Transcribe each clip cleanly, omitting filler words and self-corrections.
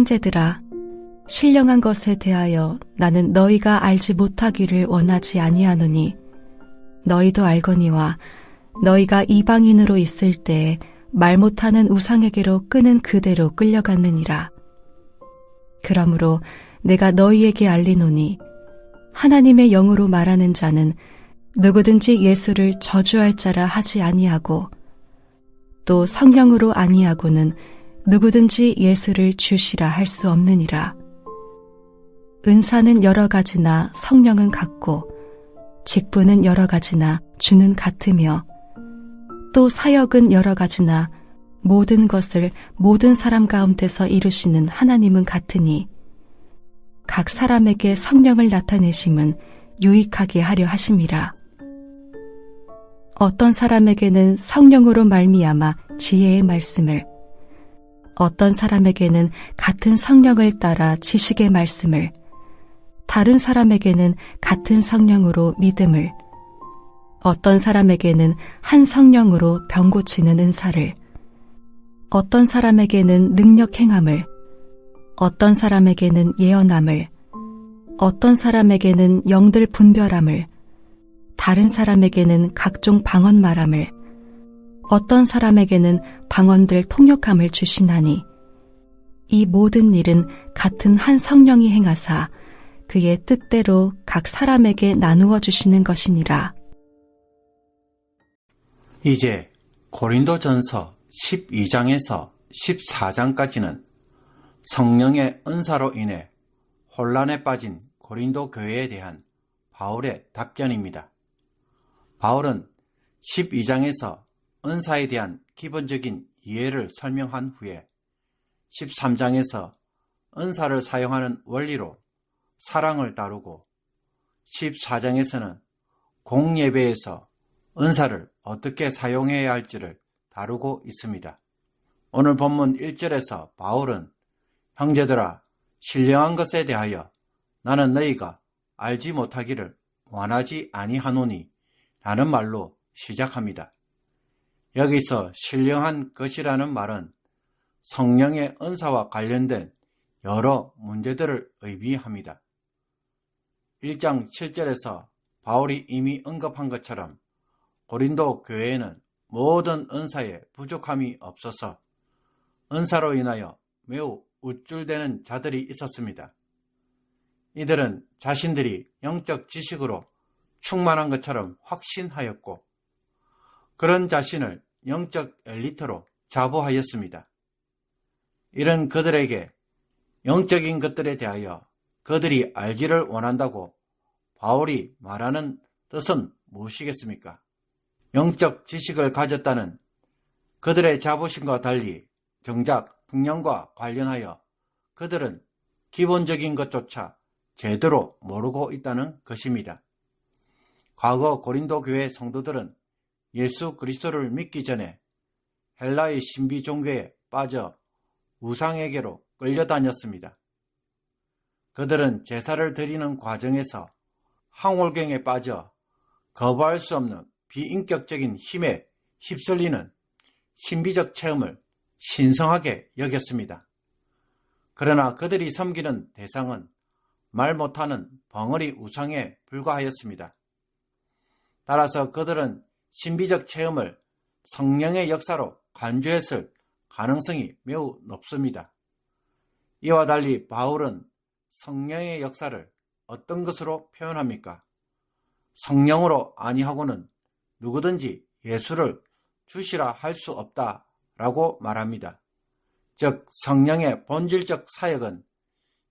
형제들아, 신령한 것에 대하여 나는 너희가 알지 못하기를 원하지 아니하노니 너희도 알거니와 너희가 이방인으로 있을 때에 말 못하는 우상에게로 끄는 그대로 끌려갔느니라. 그러므로 내가 너희에게 알리노니 하나님의 영으로 말하는 자는 누구든지 예수를 저주할 자라 하지 아니하고 또 성령으로 아니하고는 누구든지 예수를 주시라 할 수 없느니라. 은사는 여러 가지나 성령은 같고 직분은 여러 가지나 주는 같으며 또 사역은 여러 가지나 모든 것을 모든 사람 가운데서 이루시는 하나님은 같으니 각 사람에게 성령을 나타내심은 유익하게 하려 하심이라. 어떤 사람에게는 성령으로 말미암아 지혜의 말씀을, 어떤 사람에게는 같은 성령을 따라 지식의 말씀을, 다른 사람에게는 같은 성령으로 믿음을, 어떤 사람에게는 한 성령으로 병 고치는 은사를, 어떤 사람에게는 능력 행함을, 어떤 사람에게는 예언함을, 어떤 사람에게는 영들 분별함을, 다른 사람에게는 각종 방언 말함을, 어떤 사람에게는 방언들 통역함을 주시나니 이 모든 일은 같은 한 성령이 행하사 그의 뜻대로 각 사람에게 나누어 주시는 것이니라. 이제 고린도전서 12장에서 14장까지는 성령의 은사로 인해 혼란에 빠진 고린도 교회에 대한 바울의 답변입니다. 바울은 12장에서 은사에 대한 기본적인 이해를 설명한 후에 13장에서 은사를 사용하는 원리로 사랑을 다루고 14장에서는 공예배에서 은사를 어떻게 사용해야 할지를 다루고 있습니다. 오늘 본문 1절에서 바울은 형제들아, 신령한 것에 대하여 나는 너희가 알지 못하기를 원하지 아니하노니 라는 말로 시작합니다. 여기서 신령한 것이라는 말은 성령의 은사와 관련된 여러 문제들을 의미합니다. 1장 7절에서 바울이 이미 언급한 것처럼 고린도 교회에는 모든 은사에 부족함이 없어서 은사로 인하여 매우 우쭐대는 자들이 있었습니다. 이들은 자신들이 영적 지식으로 충만한 것처럼 확신하였고 그런 자신을 영적 엘리트로 자부하였습니다. 이런 그들에게 영적인 것들에 대하여 그들이 알기를 원한다고 바울이 말하는 뜻은 무엇이겠습니까? 영적 지식을 가졌다는 그들의 자부심과 달리 정작 성령과 관련하여 그들은 기본적인 것조차 제대로 모르고 있다는 것입니다. 과거 고린도 교회 성도들은 예수 그리스도를 믿기 전에 헬라의 신비 종교에 빠져 우상에게로 끌려다녔습니다. 그들은 제사를 드리는 과정에서 황홀경에 빠져 거부할 수 없는 비인격적인 힘에 휩쓸리는 신비적 체험을 신성하게 여겼습니다. 그러나 그들이 섬기는 대상은 말 못하는 벙어리 우상에 불과하였습니다. 따라서 그들은 신비적 체험을 성령의 역사로 간주했을 가능성이 매우 높습니다. 이와 달리 바울은 성령의 역사를 어떤 것으로 표현합니까? 성령으로 아니하고는 누구든지 예수를 주시라 할 수 없다라고 말합니다. 즉 성령의 본질적 사역은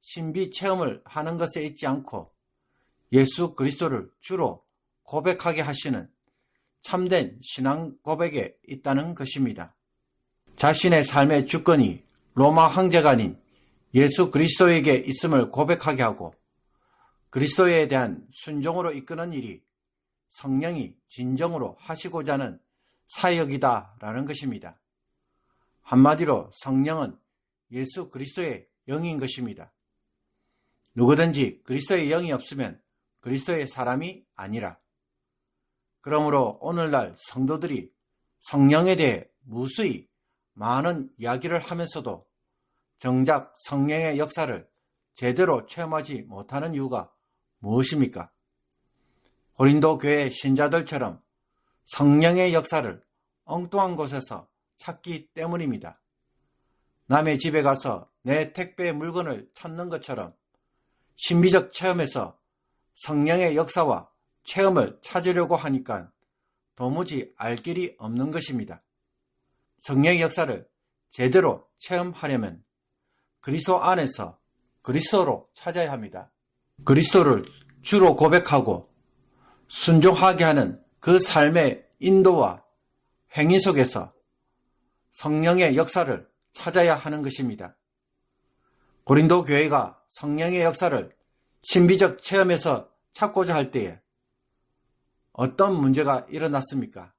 신비 체험을 하는 것에 있지 않고 예수 그리스도를 주로 고백하게 하시는 참된 신앙 고백에 있다는 것입니다. 자신의 삶의 주권이 로마 황제가 아닌 예수 그리스도에게 있음을 고백하게 하고 그리스도에 대한 순종으로 이끄는 일이 성령이 진정으로 하시고자 하는 사역이다라는 것입니다. 한마디로 성령은 예수 그리스도의 영인 것입니다. 누구든지 그리스도의 영이 없으면 그리스도의 사람이 아니라. 그러므로 오늘날 성도들이 성령에 대해 무수히 많은 이야기를 하면서도 정작 성령의 역사를 제대로 체험하지 못하는 이유가 무엇입니까? 고린도 교회 신자들처럼 성령의 역사를 엉뚱한 곳에서 찾기 때문입니다. 남의 집에 가서 내 택배 물건을 찾는 것처럼 신비적 체험에서 성령의 역사와 체험을 찾으려고 하니까 도무지 알 길이 없는 것입니다. 성령의 역사를 제대로 체험하려면 그리스도 안에서 그리스도로 찾아야 합니다. 그리스도를 주로 고백하고 순종하게 하는 그 삶의 인도와 행위 속에서 성령의 역사를 찾아야 하는 것입니다. 고린도 교회가 성령의 역사를 신비적 체험에서 찾고자 할 때에 어떤 문제가 일어났습니까?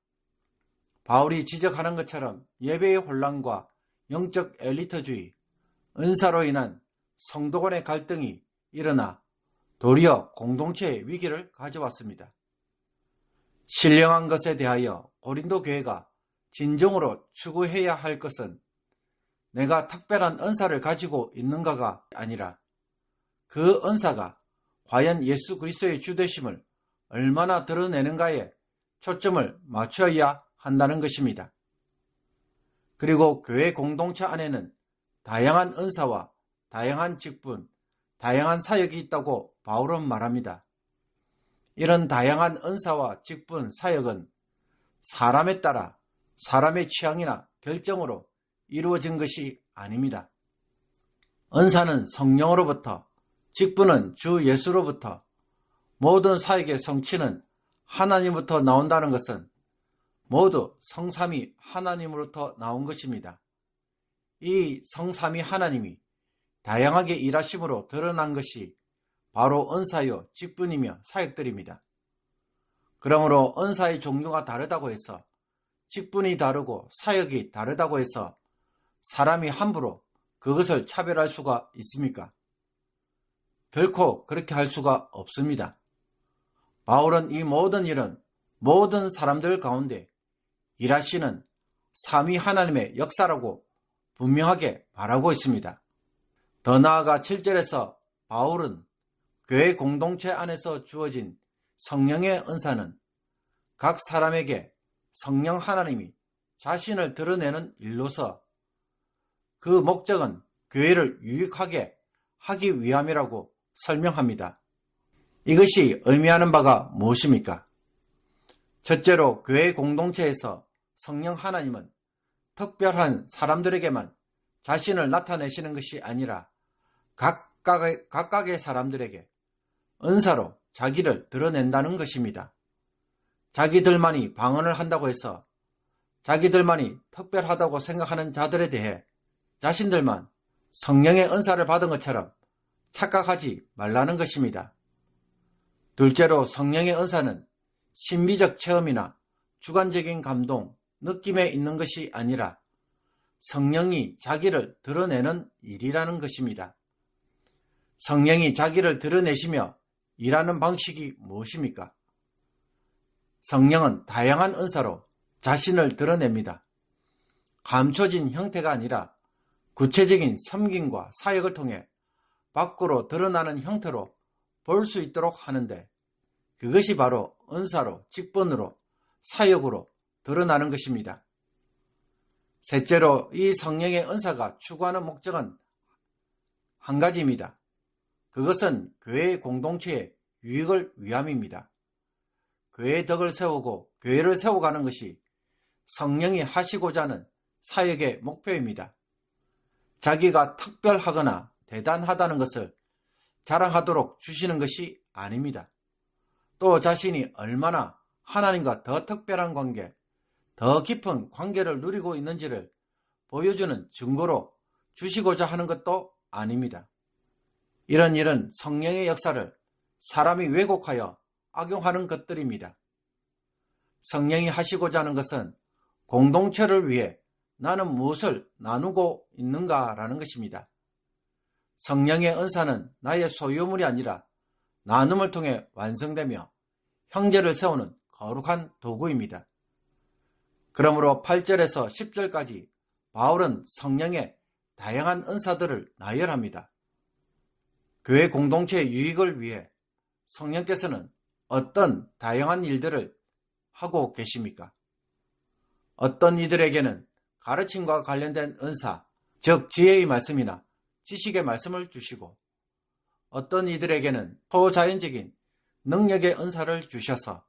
바울이 지적하는 것처럼 예배의 혼란과 영적 엘리트주의, 은사로 인한 성도 간의 갈등이 일어나 도리어 공동체의 위기를 가져왔습니다. 신령한 것에 대하여 고린도 교회가 진정으로 추구해야 할 것은 내가 특별한 은사를 가지고 있는가가 아니라 그 은사가 과연 예수 그리스도의 주되심을 얼마나 드러내는가에 초점을 맞춰야 한다는 것입니다. 그리고 교회 공동체 안에는 다양한 은사와 다양한 직분, 다양한 사역이 있다고 바울은 말합니다. 이런 다양한 은사와 직분, 사역은 사람에 따라 사람의 취향이나 결정으로 이루어진 것이 아닙니다. 은사는 성령으로부터, 직분은 주 예수로부터, 모든 사역의 성취는 하나님부터 나온다는 것은 모두 성삼위 하나님으로부터 나온 것입니다. 이 성삼위 하나님이 다양하게 일하심으로 드러난 것이 바로 은사요, 직분이며 사역들입니다. 그러므로 은사의 종류가 다르다고 해서 직분이 다르고 사역이 다르다고 해서 사람이 함부로 그것을 차별할 수가 있습니까? 결코 그렇게 할 수가 없습니다. 바울은 이 모든 일은 모든 사람들 가운데 일하시는 삼위 하나님의 역사라고 분명하게 말하고 있습니다. 더 나아가 7절에서 바울은 교회 공동체 안에서 주어진 성령의 은사는 각 사람에게 성령 하나님이 자신을 드러내는 일로서 그 목적은 교회를 유익하게 하기 위함이라고 설명합니다. 이것이 의미하는 바가 무엇입니까? 첫째로 교회 공동체에서 성령 하나님은 특별한 사람들에게만 자신을 나타내시는 것이 아니라 각각의 사람들에게 은사로 자기를 드러낸다는 것입니다. 자기들만이 방언을 한다고 해서 자기들만이 특별하다고 생각하는 자들에 대해 자신들만 성령의 은사를 받은 것처럼 착각하지 말라는 것입니다. 둘째로 성령의 은사는 신비적 체험이나 주관적인 감동, 느낌에 있는 것이 아니라 성령이 자기를 드러내는 일이라는 것입니다. 성령이 자기를 드러내시며 일하는 방식이 무엇입니까? 성령은 다양한 은사로 자신을 드러냅니다. 감춰진 형태가 아니라 구체적인 섬김과 사역을 통해 밖으로 드러나는 형태로 볼 수 있도록 하는데 그것이 바로 은사로, 직분으로, 사역으로 드러나는 것입니다. 셋째로 이 성령의 은사가 추구하는 목적은 한 가지입니다. 그것은 교회의 공동체의 유익을 위함입니다. 교회의 덕을 세우고 교회를 세워가는 것이 성령이 하시고자 하는 사역의 목표입니다. 자기가 특별하거나 대단하다는 것을 자랑하도록 주시는 것이 아닙니다. 또 자신이 얼마나 하나님과 더 특별한 관계, 더 깊은 관계를 누리고 있는지를 보여주는 증거로 주시고자 하는 것도 아닙니다. 이런 일은 성령의 역사를 사람이 왜곡하여 악용하는 것들입니다. 성령이 하시고자 하는 것은 공동체를 위해 나는 무엇을 나누고 있는가라는 것입니다. 성령의 은사는 나의 소유물이 아니라 나눔을 통해 완성되며 형제를 세우는 거룩한 도구입니다. 그러므로 8절에서 10절까지 바울은 성령의 다양한 은사들을 나열합니다. 교회 공동체의 유익을 위해 성령께서는 어떤 다양한 일들을 하고 계십니까? 어떤 이들에게는 가르침과 관련된 은사, 즉 지혜의 말씀이나 지식의 말씀을 주시고, 어떤 이들에게는 초자연적인 능력의 은사를 주셔서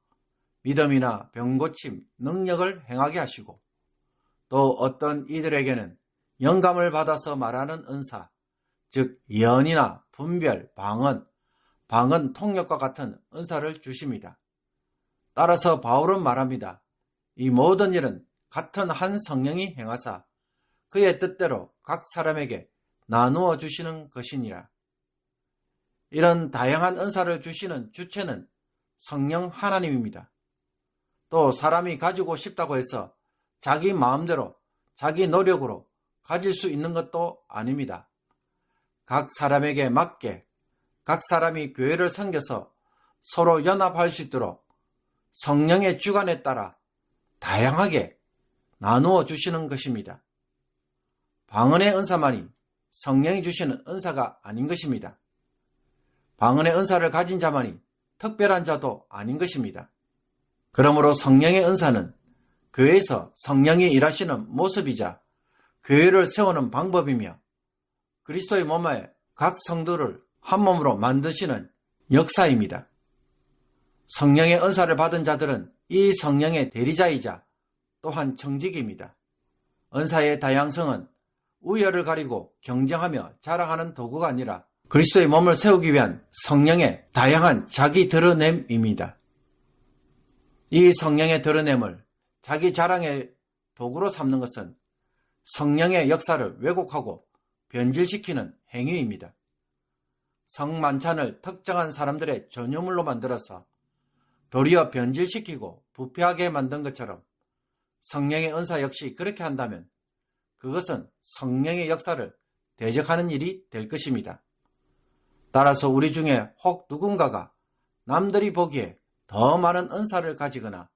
믿음이나 병고침, 능력을 행하게 하시고, 또 어떤 이들에게는 영감을 받아서 말하는 은사, 즉 예언이나 분별, 방언, 통역과 같은 은사를 주십니다. 따라서 바울은 말합니다. 이 모든 일은 같은 한 성령이 행하사 그의 뜻대로 각 사람에게 나누어 주시는 것이니라. 이런 다양한 은사를 주시는 주체는 성령 하나님입니다. 또 사람이 가지고 싶다고 해서 자기 마음대로, 자기 노력으로 가질 수 있는 것도 아닙니다. 각 사람에게 맞게 각 사람이 교회를 섬겨서 서로 연합할 수 있도록 성령의 주관에 따라 다양하게 나누어 주시는 것입니다. 방언의 은사만이 성령이 주시는 은사가 아닌 것입니다. 방언의 은사를 가진 자만이 특별한 자도 아닌 것입니다. 그러므로 성령의 은사는 교회에서 성령이 일하시는 모습이자 교회를 세우는 방법이며 그리스도의 몸의 각 성도를 한 몸으로 만드시는 역사입니다. 성령의 은사를 받은 자들은 이 성령의 대리자이자 또한 청직입니다. 은사의 다양성은 우열을 가리고 경쟁하며 자랑하는 도구가 아니라 그리스도의 몸을 세우기 위한 성령의 다양한 자기 드러냄입니다. 이 성령의 드러냄을 자기 자랑의 도구로 삼는 것은 성령의 역사를 왜곡하고 변질시키는 행위입니다. 성만찬을 특정한 사람들의 전유물로 만들어서 도리어 변질시키고 부패하게 만든 것처럼 성령의 은사 역시 그렇게 한다면 그것은 성령의 역사를 대적하는 일이 될 것입니다. 따라서 우리 중에 혹 누군가가 남들이 보기에 더 많은 은사를 가지거나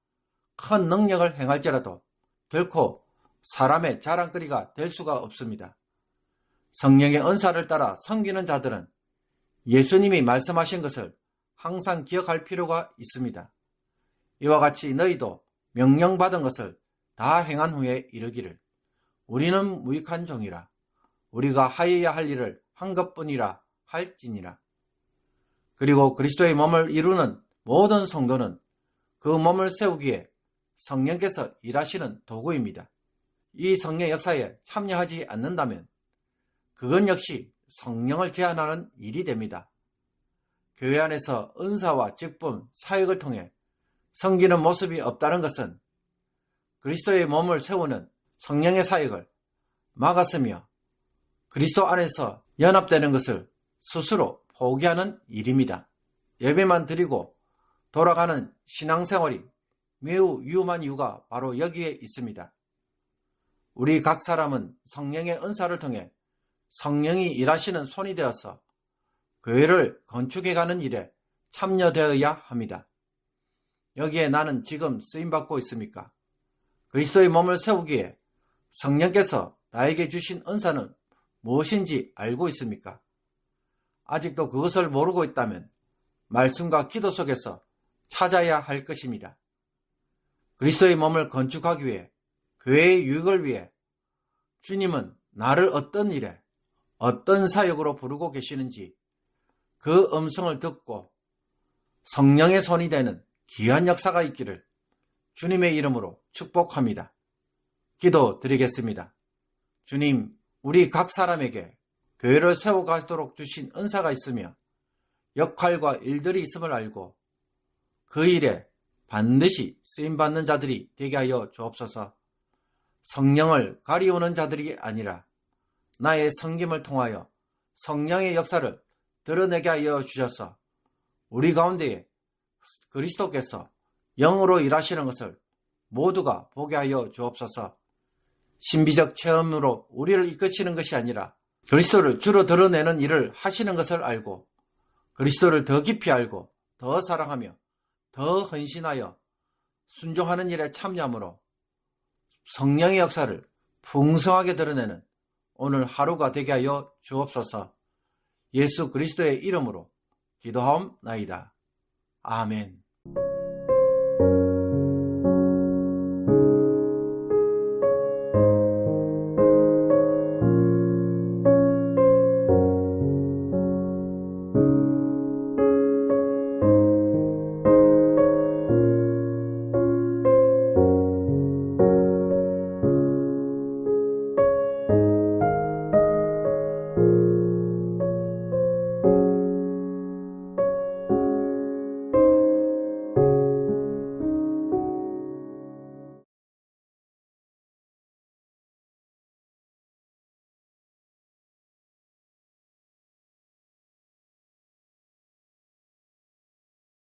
큰 능력을 행할지라도 결코 사람의 자랑거리가 될 수가 없습니다. 성령의 은사를 따라 섬기는 자들은 예수님이 말씀하신 것을 항상 기억할 필요가 있습니다. 이와 같이 너희도 명령받은 것을 다 행한 후에 이르기를 우리는 무익한 종이라 우리가 하여야 할 일을 한 것뿐이라 할지니라. 그리고 그리스도의 몸을 이루는 모든 성도는 그 몸을 세우기에 성령께서 일하시는 도구입니다. 이 성령 역사에 참여하지 않는다면 그건 역시 성령을 제한하는 일이 됩니다. 교회 안에서 은사와 직분, 사역을 통해 섬기는 모습이 없다는 것은 그리스도의 몸을 세우는 성령의 사역을 막았으며 그리스도 안에서 연합되는 것을 스스로 포기하는 일입니다. 예배만 드리고 돌아가는 신앙생활이 매우 위험한 이유가 바로 여기에 있습니다. 우리 각 사람은 성령의 은사를 통해 성령이 일하시는 손이 되어서 교회를 건축해가는 일에 참여되어야 합니다. 여기에 나는 지금 쓰임받고 있습니까? 그리스도의 몸을 세우기에 성령께서 나에게 주신 은사는 무엇인지 알고 있습니까? 아직도 그것을 모르고 있다면 말씀과 기도 속에서 찾아야 할 것입니다. 그리스도의 몸을 건축하기 위해 교회의 유익을 위해 주님은 나를 어떤 일에 어떤 사역으로 부르고 계시는지 그 음성을 듣고 성령의 손이 되는 귀한 역사가 있기를 주님의 이름으로 축복합니다. 기도 드리겠습니다. 주님, 우리 각 사람에게 교회를 세워가도록 주신 은사가 있으며 역할과 일들이 있음을 알고 그 일에 반드시 쓰임받는 자들이 되게 하여 주옵소서. 성령을 가리우는 자들이 아니라 나의 섬김을 통하여 성령의 역사를 드러내게 하여 주셔서 우리 가운데에 그리스도께서 영으로 일하시는 것을 모두가 보게 하여 주옵소서. 신비적 체험으로 우리를 이끄시는 것이 아니라 그리스도를 주로 드러내는 일을 하시는 것을 알고 그리스도를 더 깊이 알고 더 사랑하며 더 헌신하여 순종하는 일에 참여함으로 성령의 역사를 풍성하게 드러내는 오늘 하루가 되게 하여 주옵소서. 예수 그리스도의 이름으로 기도하옵나이다. 아멘.